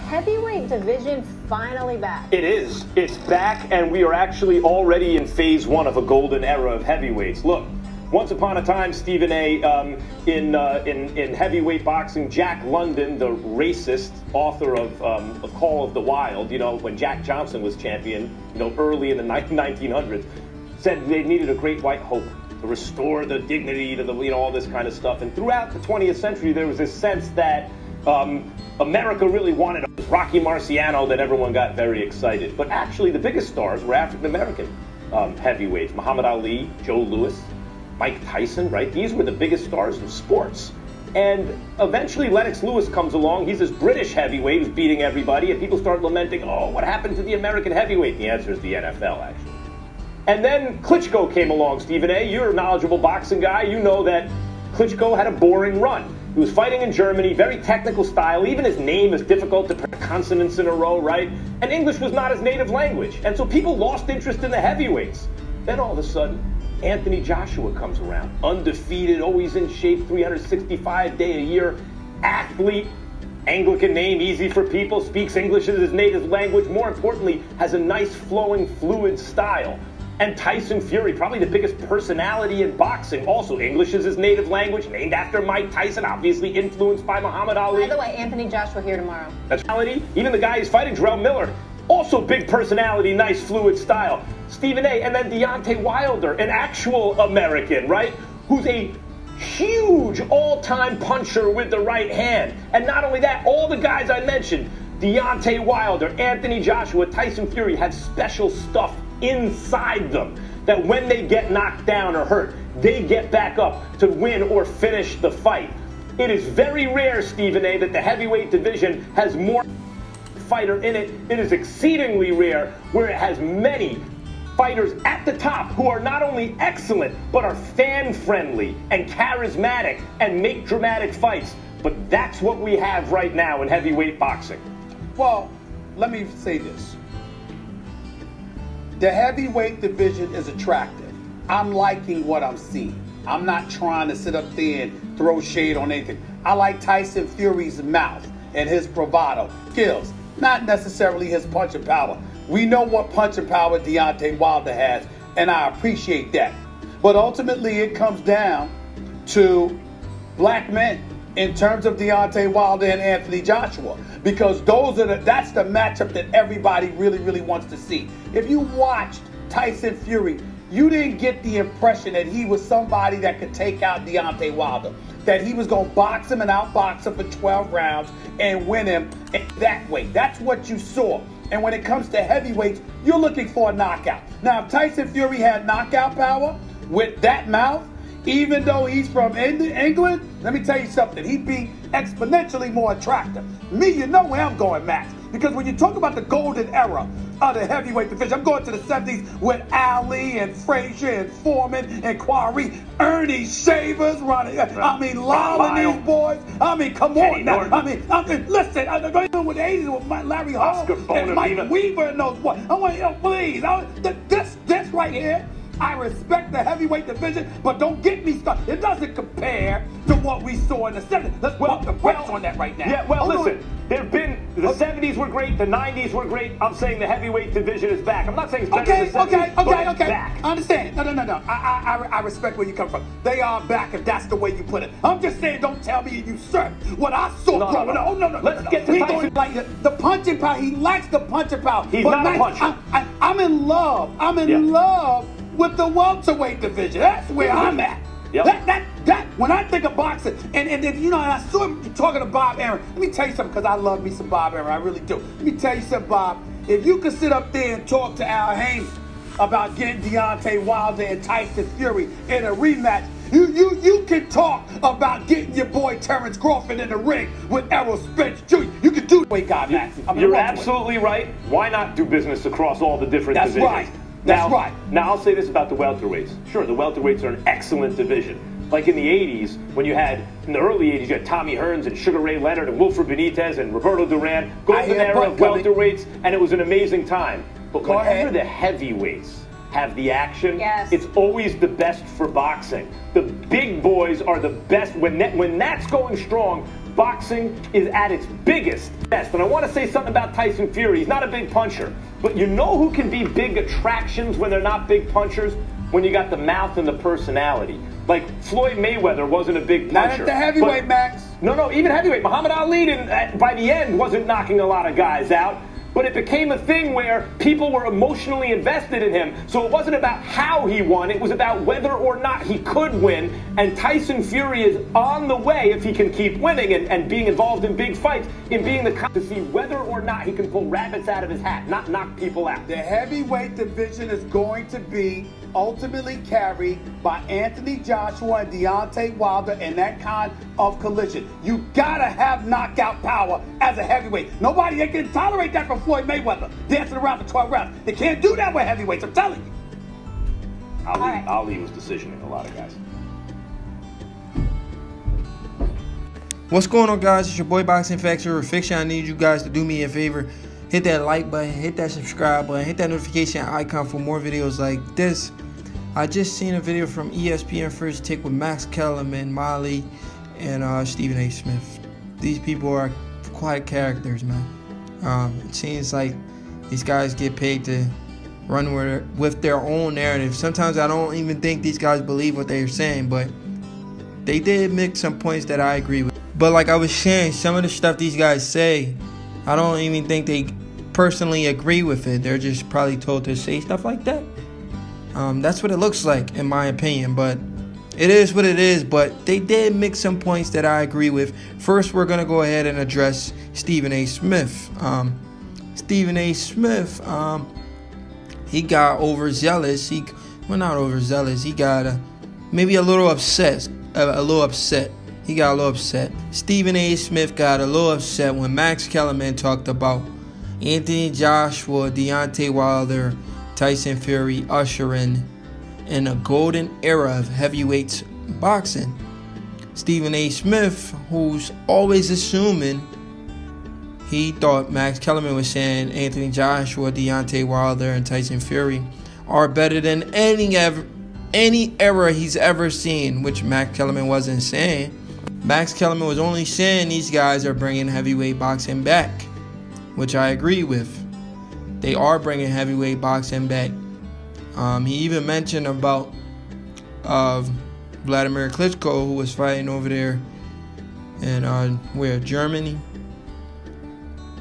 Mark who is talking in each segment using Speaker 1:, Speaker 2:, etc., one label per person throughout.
Speaker 1: heavyweight division finally back?
Speaker 2: It is. It's back, and we are actually already in phase one of a golden era of heavyweights. Look, once upon a time, Stephen A., in heavyweight boxing, Jack London, the racist author of Call of the Wild, you know, when Jack Johnson was champion, you know, early in the 1900s, said they needed a great white hope to restore the dignity to the, you know, all this kind of stuff. And throughout the 20th century, there was this sense that America really wanted Rocky Marciano, that everyone got very excited. But actually, the biggest stars were African-American heavyweights. Muhammad Ali, Joe Louis, Mike Tyson, right? These were the biggest stars in sports. And eventually Lennox Lewis comes along. He's this British heavyweight who's beating everybody, and people start lamenting, oh, what happened to the American heavyweight? The answer is the NFL, actually. And then Klitschko came along, Stephen A. You're a knowledgeable boxing guy. You know that Klitschko had a boring run. He was fighting in Germany, very technical style. Even his name is difficult to put consonants in a row, right? And English was not his native language. And so people lost interest in the heavyweights. Then all of a sudden, Anthony Joshua comes around. Undefeated, always in shape, 365-day-a-year athlete. Anglican name, easy for people, speaks English as his native language. More importantly, has a nice, flowing, fluid style. And Tyson Fury, probably the biggest personality in boxing. Also, English is his native language, named after Mike Tyson, obviously influenced by Muhammad Ali.
Speaker 1: By the way, Anthony Joshua here tomorrow.
Speaker 2: That's reality. Even the guy he's fighting, Jarrell Miller, also big personality, nice fluid style. Stephen A. And then Deontay Wilder, an actual American, right? Who's a huge all-time puncher with the right hand. And not only that, all the guys I mentioned, Deontay Wilder, Anthony Joshua, Tyson Fury, have special stuff inside them that when they get knocked down or hurt, they get back up to win or finish the fight. It is very rare, Stephen A., that the heavyweight division has more fighter in it. It is exceedingly rare where it has many fighters at the top who are not only excellent, but are fan-friendly and charismatic and make dramatic fights. But that's what we have right now in heavyweight boxing.
Speaker 3: Well, let me say this. The heavyweight division is attractive. I'm liking what I'm seeing. I'm not trying to sit up there and throw shade on anything. I like Tyson Fury's mouth and his bravado skills, not necessarily his punching power. We know what punching power Deontay Wilder has, and I appreciate that. But ultimately, it comes down to black men in terms of Deontay Wilder and Anthony Joshua, because that's the matchup that everybody really, really wants to see. If you watched Tyson Fury, you didn't get the impression that he was somebody that could take out Deontay Wilder, that he was going to box him and outbox him for 12 rounds and win him that way. That's what you saw. And when it comes to heavyweights, you're looking for a knockout. Now, if Tyson Fury had knockout power with that mouth, even though he's from England, let me tell you something, he'd be exponentially more attractive. Me, you know where I'm going, Max. Because when you talk about the golden era of the heavyweight division, I'm going to the 70s with Ali and Frazier and Foreman and Quarry, Ernie Shavers running. I mean, Lyle and these boys. I mean, come on now. I mean, listen, I don't know with the 80s with Larry Hall and Mike Weaver and those boys. I want you to please. This right here, I respect the heavyweight division, but don't get me started. It doesn't compare to what we saw in the 70s. Let's put the brakes on that right now.
Speaker 2: Yeah, well, listen, the 70s were great, the 90s were great. I'm saying the heavyweight division is back. I'm not saying it's better than the 70s, but it's back.
Speaker 3: I understand. No. I respect where you come from. They are back if that's the way you put it. I'm just saying, don't tell me you usurp what I saw growing up. Oh, no.
Speaker 2: Let's get to Tyson.
Speaker 3: Like the punching power. He lacks the punching power.
Speaker 2: He's not a puncher.
Speaker 3: I'm in love. I'm in love with the welterweight division. That's where I'm at.
Speaker 2: Yep.
Speaker 3: When I think of boxing, and you know, and I saw him talking to Bob Arum. Let me tell you something, because I love me some Bob Arum. I really do. Let me tell you something, Bob. If you could sit up there and talk to Al Haines about getting Deontay Wilder and Tyson Fury in a rematch, you can talk about getting your boy Terrence Crawford in the ring with Errol Spence Jr. You can do the way God, Max.
Speaker 2: You're absolutely right. Why not do business across all the different divisions?
Speaker 3: Right. That's right.
Speaker 2: Now, I'll say this about the welterweights. Sure, the welterweights are an excellent division. Like in the 80s, when you had, in the early 80s, you had Tommy Hearns and Sugar Ray Leonard and Wilfred Benitez and Roberto Duran. Golden era of welterweights, and it was an amazing time. But whenever the heavyweights have the action, it's always the best for boxing. The big boys are the best. When that's going strong, boxing is at its biggest best. And I want to say something about Tyson Fury. He's not a big puncher. But you know who can be big attractions when they're not big punchers? When you got the mouth and the personality. Like Floyd Mayweather wasn't a big puncher.
Speaker 3: Not at the heavyweight, Max.
Speaker 2: No, even heavyweight. Muhammad Ali by the end wasn't knocking a lot of guys out. But it became a thing where people were emotionally invested in him. So it wasn't about how he won. It was about whether or not he could win. And Tyson Fury is on the way, if he can keep winning and being involved in big fights, in being the kind to see whether or not he can pull rabbits out of his hat, not knock people out.
Speaker 3: The heavyweight division is going to be ultimately carried by Anthony Joshua and Deontay Wilder in that kind of collision. You gotta have knockout power as a heavyweight. Nobody can tolerate that from Floyd Mayweather, dancing around for 12 rounds. They can't do that with heavyweights, I'm telling you.
Speaker 2: Ali was decisioning a lot of guys.
Speaker 4: What's going on, guys? It's your boy Boxing Facts or Fiction. I need you guys to do me a favor. Hit that like button, hit that subscribe button, hit that notification icon for more videos like this. I just seen a video from ESPN First Take with Max Kellerman, Molly, and Stephen A. Smith. These people are quite characters, man. It seems like these guys get paid to run with their own narrative. Sometimes I don't even think these guys believe what they're saying, but they did make some points that I agree with. But like I was saying, some of the stuff these guys say, I don't even think they personally agree with it. They're just probably told to say stuff like that. That's what it looks like, in my opinion. But it is what it is. But they did make some points that I agree with. First, we're going to go ahead and address Stephen A. Smith. Stephen A. Smith, he got overzealous. Well, not overzealous. He got maybe a little upset. He got a little upset. Stephen A. Smith got a little upset when Max Kellerman talked about Anthony Joshua, Deontay Wilder, Tyson Fury ushering in a golden era of heavyweight boxing. Stephen A. Smith, who's always assuming, he thought Max Kellerman was saying Anthony Joshua, Deontay Wilder, and Tyson Fury are better than any era he's ever seen, which Max Kellerman wasn't saying. Max Kellerman was only saying these guys are bringing heavyweight boxing back, which I agree with. They are bringing heavyweight boxing back. He even mentioned about Vladimir Klitschko, who was fighting over there in Germany,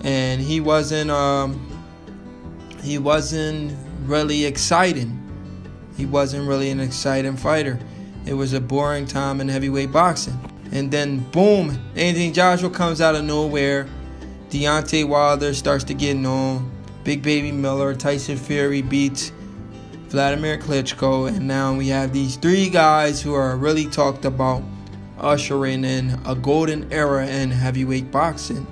Speaker 4: and he wasn't really exciting. He wasn't really an exciting fighter. It was a boring time in heavyweight boxing. And then, boom, Anthony Joshua comes out of nowhere. Deontay Wilder starts to get known. Big Baby Miller, Tyson Fury beats Vladimir Klitschko. And now we have these three guys who are really talked about ushering in a golden era in heavyweight boxing.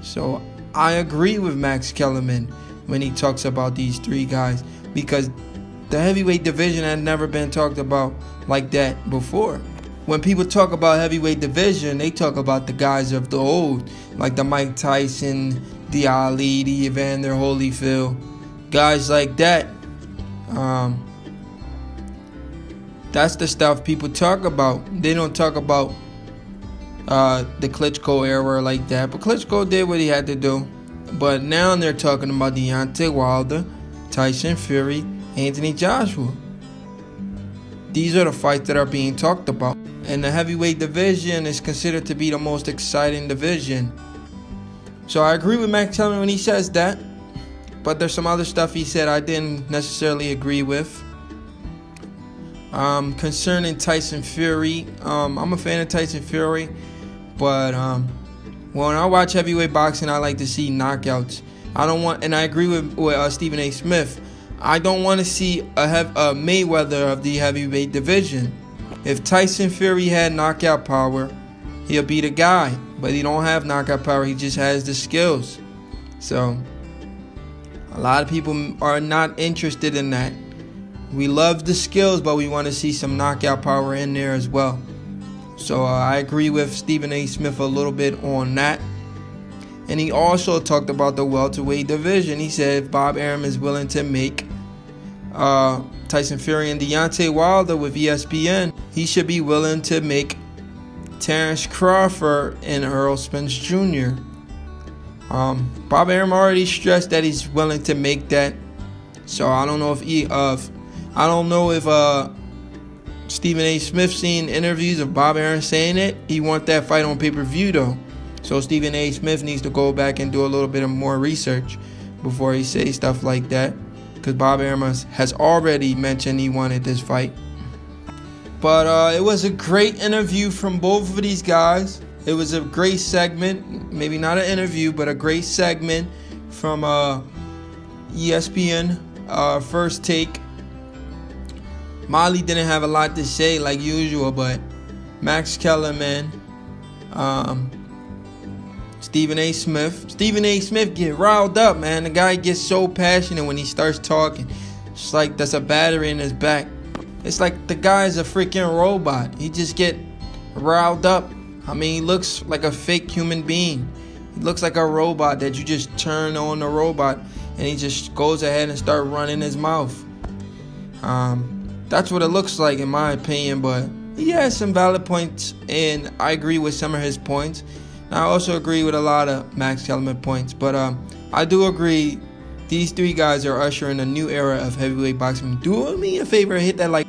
Speaker 4: So I agree with Max Kellerman when he talks about these three guys, because the heavyweight division had never been talked about like that before. When people talk about heavyweight division, they talk about the guys of the old, like the Mike Tyson, the Ali, the Evander Holyfield, guys like that. That's the stuff people talk about. They don't talk about the Klitschko era like that. But Klitschko did what he had to do. But now they're talking about Deontay Wilder, Tyson Fury, Anthony Joshua. These are the fights that are being talked about. And the heavyweight division is considered to be the most exciting division. So I agree with Max Kellerman when he says that. But there's some other stuff he said I didn't necessarily agree with. Concerning Tyson Fury, I'm a fan of Tyson Fury. But when I watch heavyweight boxing, I like to see knockouts. And I agree with Stephen A. Smith. I don't want to see a Mayweather of the heavyweight division. If Tyson Fury had knockout power, he'll be the guy. But he don't have knockout power. He just has the skills. So a lot of people are not interested in that. We love the skills, but we want to see some knockout power in there as well. So I agree with Stephen A. Smith a little bit on that. And he also talked about the welterweight division. He said if Bob Arum is willing to make Tyson Fury and Deontay Wilder with ESPN, he should be willing to make Terrence Crawford and Earl Spence Jr. Bob Arum already stressed that he's willing to make that. So I don't know if Stephen A. Smith seen interviews of Bob Arum saying it. He want that fight on pay-per-view though. So Stephen A. Smith needs to go back and do a little bit of more research before he says stuff like that. Because Bob Arum has already mentioned he wanted this fight. But it was a great interview from both of these guys. It was a great segment. Maybe not an interview, but a great segment from ESPN First Take. Molly didn't have a lot to say like usual, but Max Kellerman, Stephen A. Smith get riled up, man. The guy gets so passionate when he starts talking. It's like there's a battery in his back. It's like the guy's a freaking robot. He just get riled up. I mean, he looks like a fake human being. He looks like a robot that you just turn on the robot and he just goes ahead and start running his mouth. That's what it looks like in my opinion, but he has some valid points and I agree with some of his points. I also agree with a lot of Max Kellerman points, but I do agree these three guys are ushering a new era of heavyweight boxing. Do me a favor, hit that like